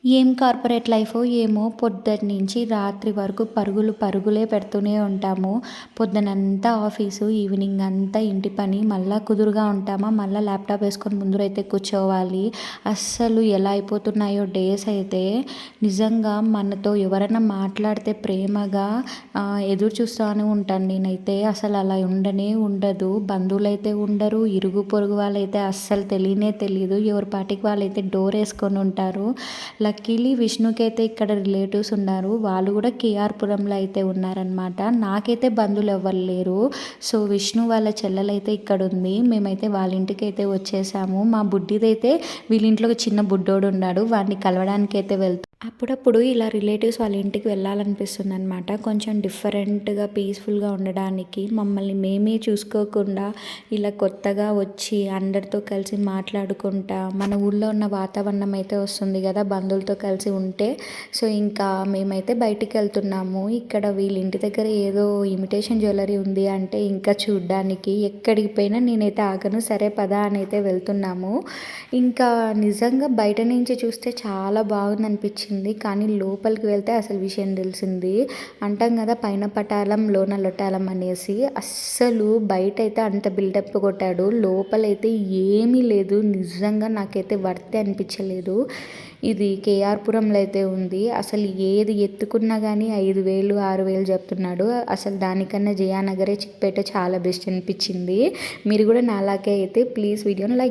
ఏం కార్పొరేట్ లైఫో ఏమో పొద్దున్నుంచి రాత్రి వరకు పరుగులు పరుగులే పెడుతూనే ఉంటాము. పొద్దునంతా ఆఫీసు, ఈవినింగ్ అంతా ఇంటి పని. మళ్ళా కుదురుగా ఉంటామా, మళ్ళా ల్యాప్‌టాప్ ఏసుకొని ముందరైతే కూర్చోవాలి. అస్సలు ఎలా అయిపోతున్నాయో డేస్ అయితే నిజంగా మనతో ఎవరైనా మాట్లాడితే ప్రేమగా ఎదురు చూస్తానే ఉంటాను నేనైతే. అసలు అలా ఉండనే ఉండదు. బంధువులైతే ఉండరు, ఇరుగు పొరుగు వాళ్ళైతే అస్సలు తెలియనే తెలీదు. ఎవరి పాటికి వాళ్ళైతే డోర్ ఏసుకొని ఉంటారు. లక్కీలీ విష్ణుకి అయితే ఇక్కడ రిలేటివ్స్ ఉన్నారు. వాళ్ళు కూడా కేఆర్పురంలో అయితే ఉన్నారనమాట. నాకైతే బంధువులు ఎవ్వరు లేరు. సో విష్ణు వాళ్ళ చెల్లెలైతే ఇక్కడ ఉంది. మేమైతే వాళ్ళ ఇంటికి అయితే వచ్చేసాము. మా బుడ్డిదైతే వీళ్ళ ఇంట్లో ఒక చిన్న బుడ్డోడు ఉన్నాడు. వాడిని కలవడానికి అయితే అప్పుడప్పుడు ఇలా రిలేటివ్స్ వాళ్ళ ఇంటికి వెళ్ళాలనిపిస్తుంది అనమాట. కొంచెం డిఫరెంట్గా పీస్ఫుల్గా ఉండడానికి. మమ్మల్ని మేమే చూసుకోకుండా ఇలా కొత్తగా వచ్చి అందరితో కలిసి మాట్లాడుకుంటా మన ఊళ్ళో ఉన్న వాతావరణం అయితే వస్తుంది కదా బంధువులతో కలిసి ఉంటే. సో ఇంకా మేమైతే బయటికి వెళ్తున్నాము. ఇక్కడ వీళ్ళ ఇంటి దగ్గర ఏదో ఇమిటేషన్ జ్యువెలరీ ఉంది అంటే ఇంకా చూడ్డానికి ఎక్కడికి పోయినా నేనైతే ఆగను. సరే పదా అని అయితే వెళ్తున్నాము. ఇంకా నిజంగా బయట నుంచి చూస్తే చాలా బాగుంది అనిపించింది. కానీ లోపలికి వెళ్తే అసలు విషయం తెలిసింది. అంటాం కదా పైన పటాలం లోన లొటాలం అనేసి. అస్సలు బయట అయితే అంత బిల్డప్ కొట్టాడు, లోపలైతే ఏమీ లేదు. నిజంగా నాకైతే వర్తే అనిపించలేదు. ఇది కేఆర్పురంలో అయితే ఉంది. అసలు ఏది ఎత్తుకున్నా కానీ 5,000 6,000 చెప్తున్నాడు. అసలు దానికన్నా జయానగరే చిక్పేట చాలా బెస్ట్ అనిపించింది. మీరు కూడా నాలాగే అయితే ప్లీజ్ వీడియోని లైక్